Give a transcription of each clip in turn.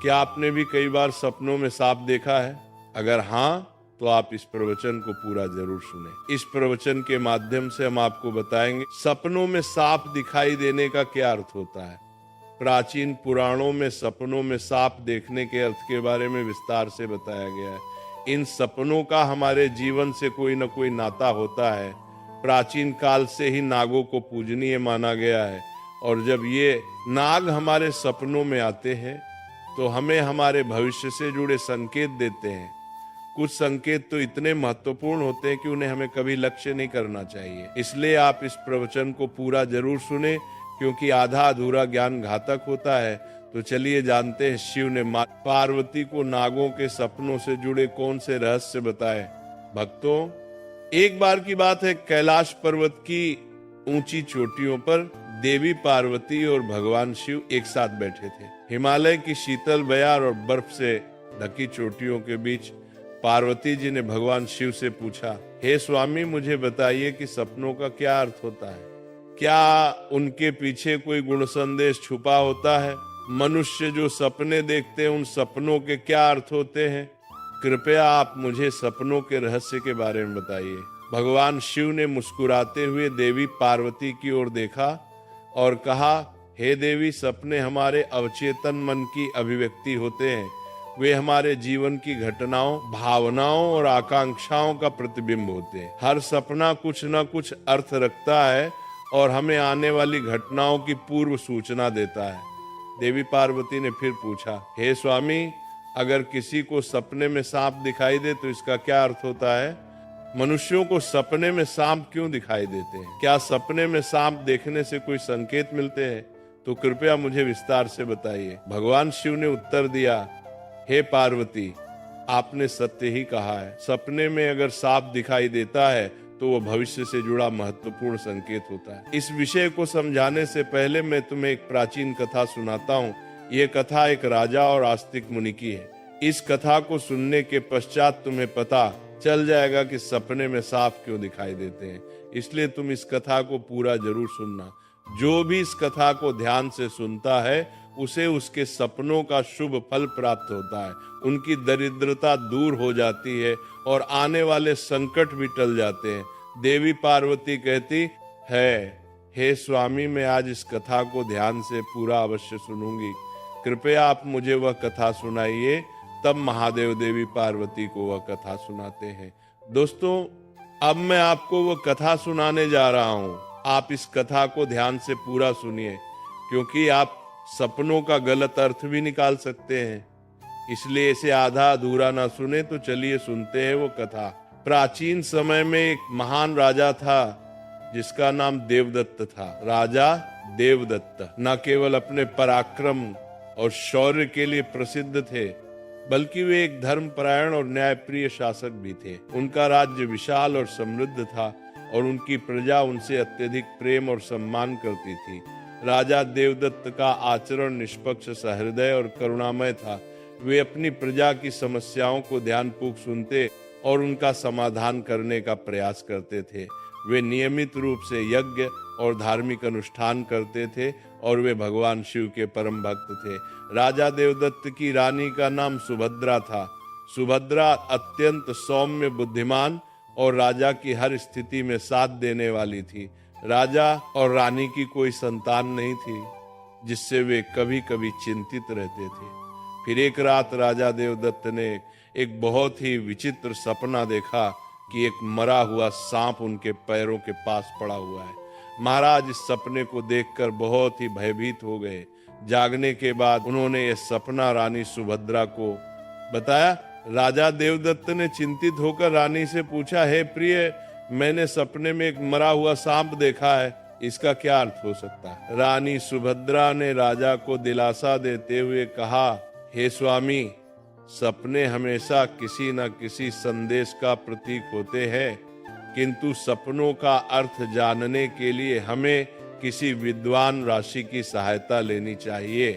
क्या आपने भी कई बार सपनों में सांप देखा है? अगर हाँ, तो आप इस प्रवचन को पूरा जरूर सुने। इस प्रवचन के माध्यम से हम आपको बताएंगे सपनों में सांप दिखाई देने का क्या अर्थ होता है। प्राचीन पुराणों में सपनों में सांप देखने के अर्थ के बारे में विस्तार से बताया गया है। इन सपनों का हमारे जीवन से कोई न कोई नाता होता है। प्राचीन काल से ही नागों को पूजनीय माना गया है, और जब ये नाग हमारे सपनों में आते हैं तो हमें हमारे भविष्य से जुड़े संकेत देते हैं। कुछ संकेत तो इतने महत्वपूर्ण होते हैं कि उन्हें हमें कभी लक्ष्य नहीं करना चाहिए। इसलिए आप इस प्रवचन को पूरा जरूर सुने, क्योंकि आधा अधूरा ज्ञान घातक होता है। तो चलिए जानते हैं शिव ने मां पार्वती को नागों के सपनों से जुड़े कौन से रहस्य बताए। भक्तों, एक बार की बात है, कैलाश पर्वत की ऊंची चोटियों पर देवी पार्वती और भगवान शिव एक साथ बैठे थे। हिमालय की शीतल बयार और बर्फ से ढकी चोटियों के बीच पार्वती जी ने भगवान शिव से पूछा, हे स्वामी, मुझे बताइए कि सपनों का क्या अर्थ होता है? क्या उनके पीछे कोई गुण संदेश छुपा होता है? मनुष्य जो सपने देखते हैं, उन सपनों के क्या अर्थ होते हैं? कृपया आप मुझे सपनों के रहस्य के बारे में बताइए। भगवान शिव ने मुस्कुराते हुए देवी पार्वती की ओर देखा और कहा, हे देवी, सपने हमारे अवचेतन मन की अभिव्यक्ति होते हैं। वे हमारे जीवन की घटनाओं, भावनाओं और आकांक्षाओं का प्रतिबिंब होते हैं। हर सपना कुछ न कुछ अर्थ रखता है और हमें आने वाली घटनाओं की पूर्व सूचना देता है। देवी पार्वती ने फिर पूछा, हे स्वामी, अगर किसी को सपने में सांप दिखाई दे तो इसका क्या अर्थ होता है? मनुष्यों को सपने में सांप क्यों दिखाई देते हैं? क्या सपने में सांप देखने से कोई संकेत मिलते हैं? तो कृपया मुझे विस्तार से बताइए। भगवान शिव ने उत्तर दिया, हे पार्वती, आपने सत्य ही कहा है। सपने में अगर सांप दिखाई देता है तो वह भविष्य से जुड़ा महत्वपूर्ण संकेत होता है। इस विषय को समझाने से पहले मैं तुम्हें एक प्राचीन कथा सुनाता हूँ। ये कथा एक राजा और आस्तिक मुनि की है। इस कथा को सुनने के पश्चात तुम्हें पता चल जाएगा कि सपने में सांप क्यों दिखाई देते हैं। इसलिए तुम इस कथा को पूरा जरूर सुनना। जो भी इस कथा को ध्यान से सुनता है उसे उसके सपनों का शुभ फल प्राप्त होता है। उनकी दरिद्रता दूर हो जाती है और आने वाले संकट भी टल जाते हैं। देवी पार्वती कहती है, हे स्वामी, मैं आज इस कथा को ध्यान से पूरा अवश्य सुनूंगी। कृपया आप मुझे वह कथा सुनाइए। तब महादेव देवी पार्वती को वह कथा सुनाते हैं। दोस्तों, अब मैं आपको वह कथा सुनाने जा रहा हूं। आप इस कथा को ध्यान से पूरा सुनिए, क्योंकि आप सपनों का गलत अर्थ भी निकाल सकते हैं। इसलिए इसे आधा अधूरा ना सुने। तो चलिए सुनते हैं वो कथा। प्राचीन समय में एक महान राजा था जिसका नाम देवदत्त था। राजा देवदत्त न केवल अपने पराक्रम और शौर्य के लिए प्रसिद्ध थे, बल्कि वे एक धर्मपरायण और न्यायप्रिय शासक भी थे। उनका राज्य विशाल और समृद्ध था और उनकी प्रजा उनसे अत्यधिक प्रेम और सम्मान करती थी। राजा देवदत्त का आचरण निष्पक्ष, सहृदय और करुणामय था। वे अपनी प्रजा की समस्याओं को ध्यानपूर्वक सुनते और उनका समाधान करने का प्रयास करते थे। वे नियमित रूप से यज्ञ और धार्मिक अनुष्ठान करते थे और वे भगवान शिव के परम भक्त थे। राजा देवदत्त की रानी का नाम सुभद्रा था। सुभद्रा अत्यंत सौम्य, बुद्धिमान और राजा की हर स्थिति में साथ देने वाली थी। राजा और रानी की कोई संतान नहीं थी, जिससे वे कभी कभी चिंतित रहते थे। फिर एक रात राजा देवदत्त ने एक बहुत ही विचित्र सपना देखा कि एक मरा हुआ सांप उनके पैरों के पास पड़ा हुआ है। महाराज इस सपने को देखकर बहुत ही भयभीत हो गए। जागने के बाद उन्होंने यह सपना रानी सुभद्रा को बताया। राजा देवदत्त ने चिंतित होकर रानी से पूछा, हे प्रिय, मैंने सपने में एक मरा हुआ सांप देखा है, इसका क्या अर्थ हो सकता है? रानी सुभद्रा ने राजा को दिलासा देते हुए कहा, हे स्वामी, सपने हमेशा किसी न किसी संदेश का प्रतीक होते हैं, किंतु सपनों का अर्थ जानने के लिए हमें किसी विद्वान ऋषि की सहायता लेनी चाहिए।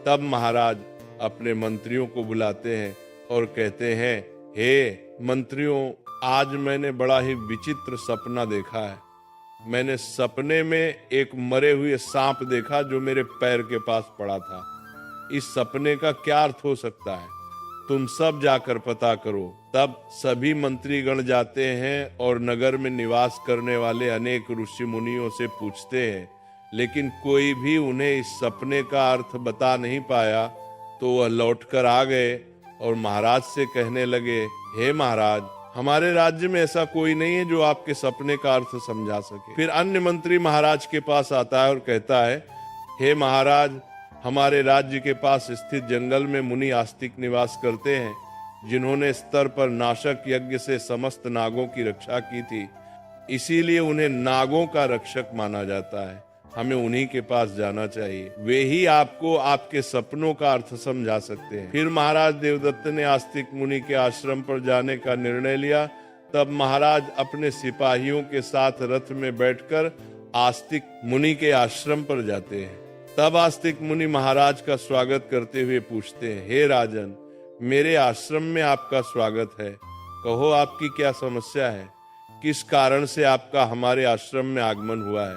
तब महाराज अपने मंत्रियों को बुलाते हैं और कहते हैं, हे मंत्रियों, आज मैंने बड़ा ही विचित्र सपना देखा है। मैंने सपने में एक मरे हुए सांप देखा जो मेरे पैर के पास पड़ा था। इस सपने का क्या अर्थ हो सकता है? तुम सब जाकर पता करो। तब सभी मंत्रीगण जाते हैं और नगर में निवास करने वाले अनेक ऋषि मुनियों से पूछते हैं, लेकिन कोई भी उन्हें इस सपने का अर्थ बता नहीं पाया। तो वह लौटकर आ गए और महाराज से कहने लगे, हे महाराज, हमारे राज्य में ऐसा कोई नहीं है जो आपके सपने का अर्थ समझा सके। फिर अन्य मंत्री महाराज के पास आता है और कहता है, हे महाराज, हमारे राज्य के पास स्थित जंगल में मुनि आस्तिक निवास करते हैं, जिन्होंने स्तर पर नाशक यज्ञ से समस्त नागों की रक्षा की थी। इसीलिए उन्हें नागों का रक्षक माना जाता है। हमें उन्हीं के पास जाना चाहिए, वे ही आपको आपके सपनों का अर्थ समझा सकते हैं। फिर महाराज देवदत्त ने आस्तिक मुनि के आश्रम पर जाने का निर्णय लिया। तब महाराज अपने सिपाहियों के साथ रथ में बैठकर आस्तिक मुनि के आश्रम पर जाते हैं। तब आस्तिक मुनि महाराज का स्वागत करते हुए पूछते हैं, हे राजन, मेरे आश्रम में आपका स्वागत है। कहो, आपकी क्या समस्या है? किस कारण से आपका हमारे आश्रम में आगमन हुआ है?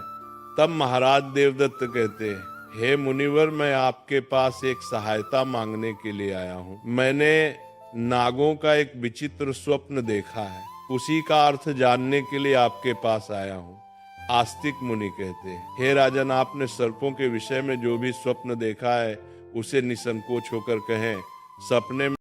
तब महाराज देवदत्त कहते हैं, हे मुनिवर, मैं आपके पास एक सहायता मांगने के लिए आया हूँ। मैंने नागों का एक विचित्र स्वप्न देखा है, उसी का अर्थ जानने के लिए आपके पास आया हूँ। आस्तिक मुनि कहते हैं, हे राजन, आपने सर्पों के विषय में जो भी स्वप्न देखा है उसे निसंकोच होकर कहें। सपने में